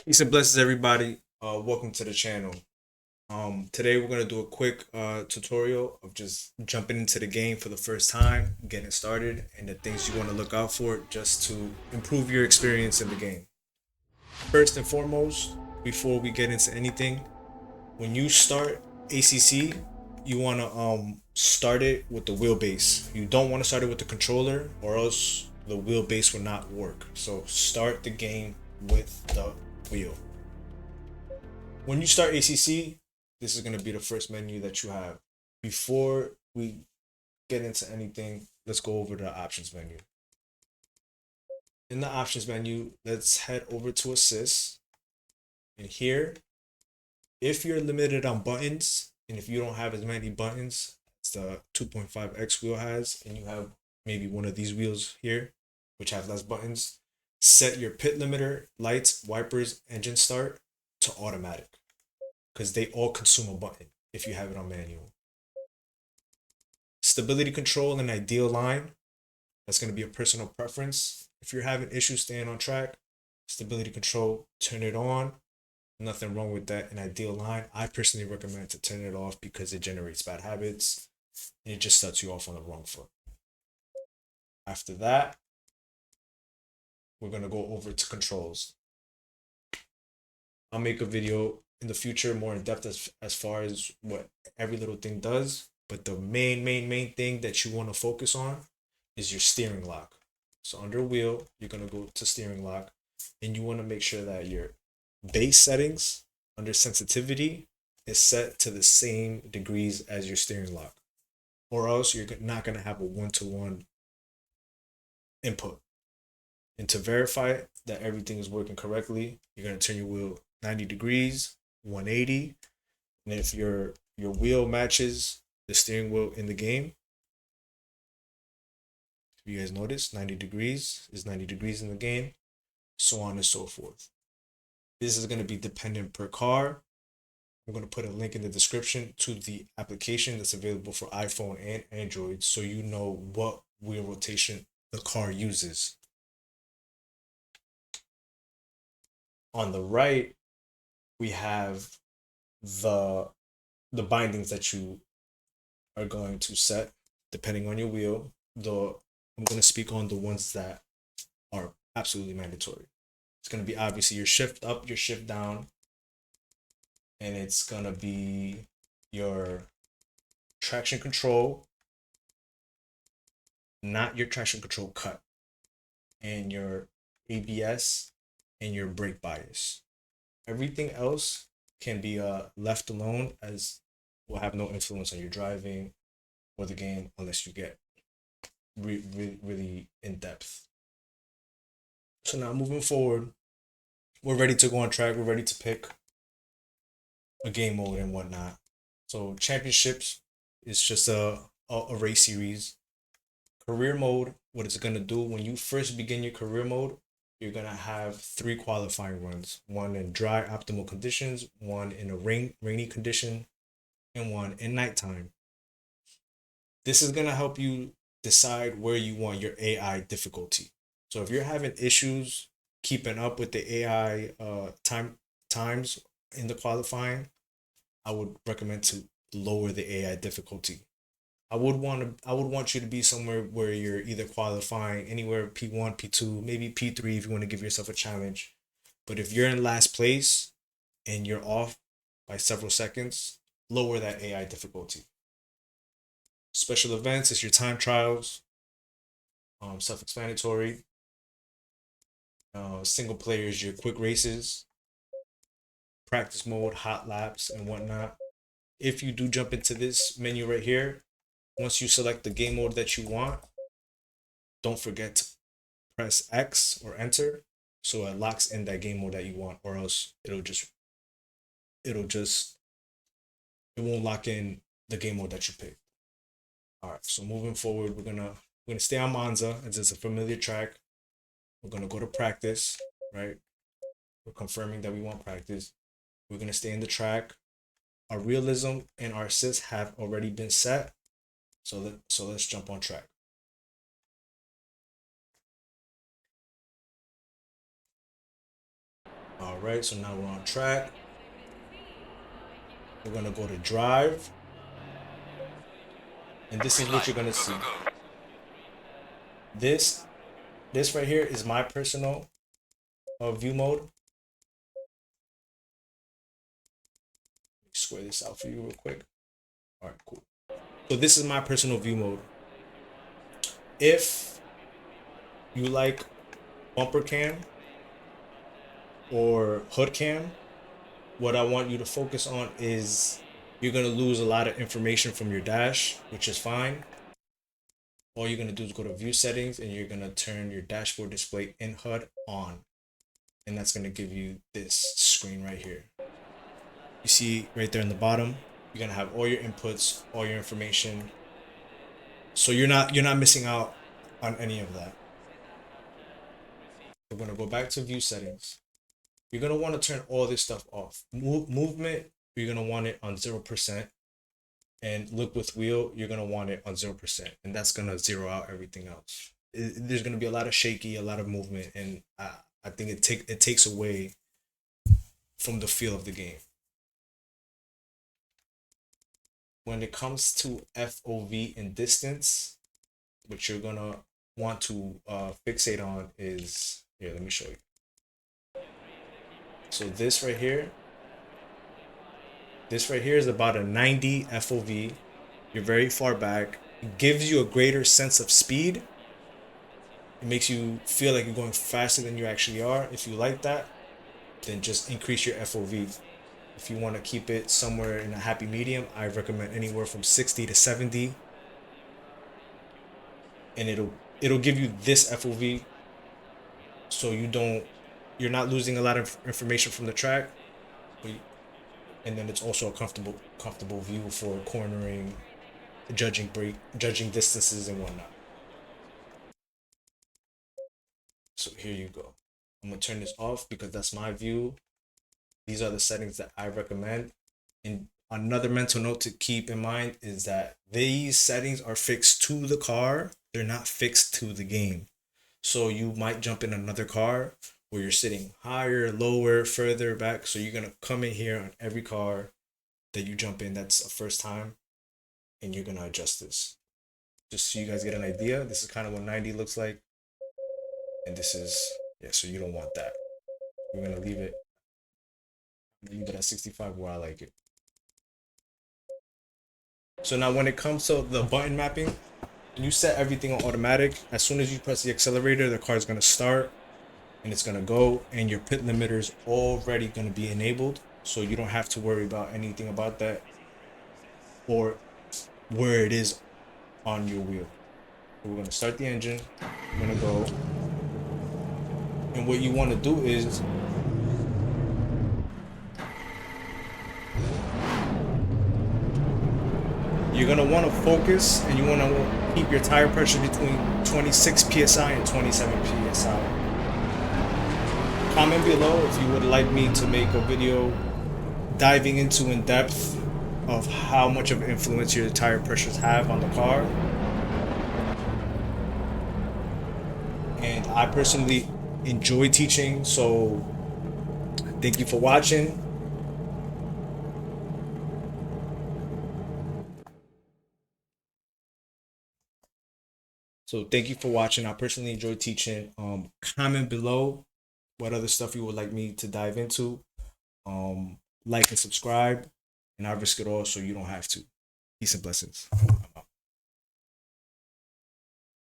Peace and blessings, everybody. Welcome to the channel. Today we're gonna do a quick tutorial of just jumping into the game for the first time, getting started, and the things you want to look out for just to improve your experience in the game. First and foremost, before we get into anything, when you start ACC, you want to start it with the wheelbase. You don't want to start it with the controller, or else the wheelbase will not work. So start the game with the wheel. When you start ACC, this is going to be the first menu that you have. Before we get into anything, let's go over the options menu. In the options menu, let's head over to assist. And here, if you're limited on buttons, and if you don't have as many buttons as the 2.5X wheel has, and you have maybe one of these wheels here, which have less buttons, set your pit limiter, lights, wipers, engine start to automatic, because they all consume a button if you have it on manual. Stability control and ideal line, that's going to be a personal preference. If you're having issues staying on track, stability control, turn it on. Nothing wrong with that. An ideal line, I personally recommend to turn it off because it generates bad habits and it just sets you off on the wrong foot. After that, we're going to go over to controls. I'll make a video in the future more in depth as far as what every little thing does, but the main thing that you want to focus on is your steering lock. So under wheel, you're going to go to steering lock, and you want to make sure that your base settings under sensitivity is set to the same degrees as your steering lock, or else you're not going to have a one-to-one input. And to verify that everything is working correctly, you're going to turn your wheel 90 degrees, 180, and if your wheel matches the steering wheel in the game, if you guys notice, 90 degrees is 90 degrees in the game, so on and so forth. This is going to be dependent per car. I'm going to put a link in the description to the application that's available for iPhone and Android, so you know what wheel rotation the car uses. On the right, we have the bindings that you are going to set depending on your wheel. Though I'm going to speak on the ones that are absolutely mandatory. It's going to be obviously your shift up, your shift down, and it's going to be your traction control, not your traction control cut, and your ABS and your brake bias. Everything else can be left alone, as will have no influence on your driving or the game unless you get really in depth. So now moving forward, we're ready to go on track. We're ready to pick a game mode and whatnot. So championships is just a race series. Career mode, what it's gonna do when you first begin your career mode, you're gonna have 3 qualifying runs: one in dry optimal conditions, one in a rainy condition, and one in nighttime. This is gonna help you decide where you want your AI difficulty. So if you're having issues keeping up with the AI times in the qualifying, I would recommend to lower the AI difficulty. I would want you to be somewhere where you're either qualifying anywhere P1, P2, maybe P3 if you want to give yourself a challenge. But if you're in last place and you're off by several seconds, lower that AI difficulty. Special events is your time trials, self-explanatory. Single player is your quick races, practice mode, hot laps, and whatnot. If you do jump into this menu right here, once you select the game mode that you want, don't forget to press X or enter so it locks in that game mode that you want, or else it won't lock in the game mode that you picked. All right, so moving forward, we're gonna stay on Monza as it's a familiar track. We're gonna go to practice, right? We're confirming that we want practice. We're gonna stay in the track. Our realism and our assist have already been set, so let's jump on track. All right, so now we're on track. We're gonna go to drive, and this is what you're gonna see. This this right here is my personal view mode. Square this out for you real quick. All right, cool. So this is my personal view mode. If you like bumper cam or hood cam, what I want you to focus on is you're gonna lose a lot of information from your dash, which is fine. All you're gonna do is go to view settings and you're gonna turn your dashboard display in HUD on. And that's gonna give you this screen right here. You see right there in the bottom, you're gonna have all your inputs, all your information. So you're not missing out on any of that. We're gonna go back to view settings. You're gonna want to turn all this stuff off. Movement, you're gonna want it on 0%. And look with wheel, you're gonna want it on 0%, and that's gonna zero out everything else. There's gonna be a lot of shaky, a lot of movement, and I think it takes away from the feel of the game. When it comes to FOV and distance, what you're gonna want to fixate on is here. Let me show you. So this right here is about a 90 FOV. You're very far back. It gives you a greater sense of speed. It makes you feel like you're going faster than you actually are. If you like that, then just increase your FOV. If you want to keep it somewhere in a happy medium, I recommend anywhere from 60 to 70. And it'll give you this FOV, so you're not losing a lot of information from the track. And then it's also a comfortable view for cornering, judging distances and whatnot. So here you go. I'm gonna turn this off because that's my view. These are the settings that I recommend. And another mental note to keep in mind is that these settings are fixed to the car. They're not fixed to the game. So you might jump in another car where you're sitting higher, lower, further back. So you're gonna come in here on every car that you jump in that's a first time, and you're gonna adjust this. Just so you guys get an idea, this is kind of what 90 looks like. And this is, yeah, so you don't want that. We're gonna leave it at 65 where I like it. So now when it comes to the button mapping, you set everything on automatic. As soon as you press the accelerator, the car is gonna start and it's gonna go, and your pit limiter is already gonna be enabled. So you don't have to worry about anything about that or where it is on your wheel. So we're gonna start the engine, we're gonna go. And what you want to do is you're going to want to focus, and you want to keep your tire pressure between 26 psi and 27 psi. Comment below if you would like me to make a video diving into in depth of how much of influence your tire pressures have on the car. And I personally enjoy teaching, so thank you for watching. I personally enjoy teaching. Comment below what other stuff you would like me to dive into. Like and subscribe, and I risk it all so you don't have to. Peace and blessings.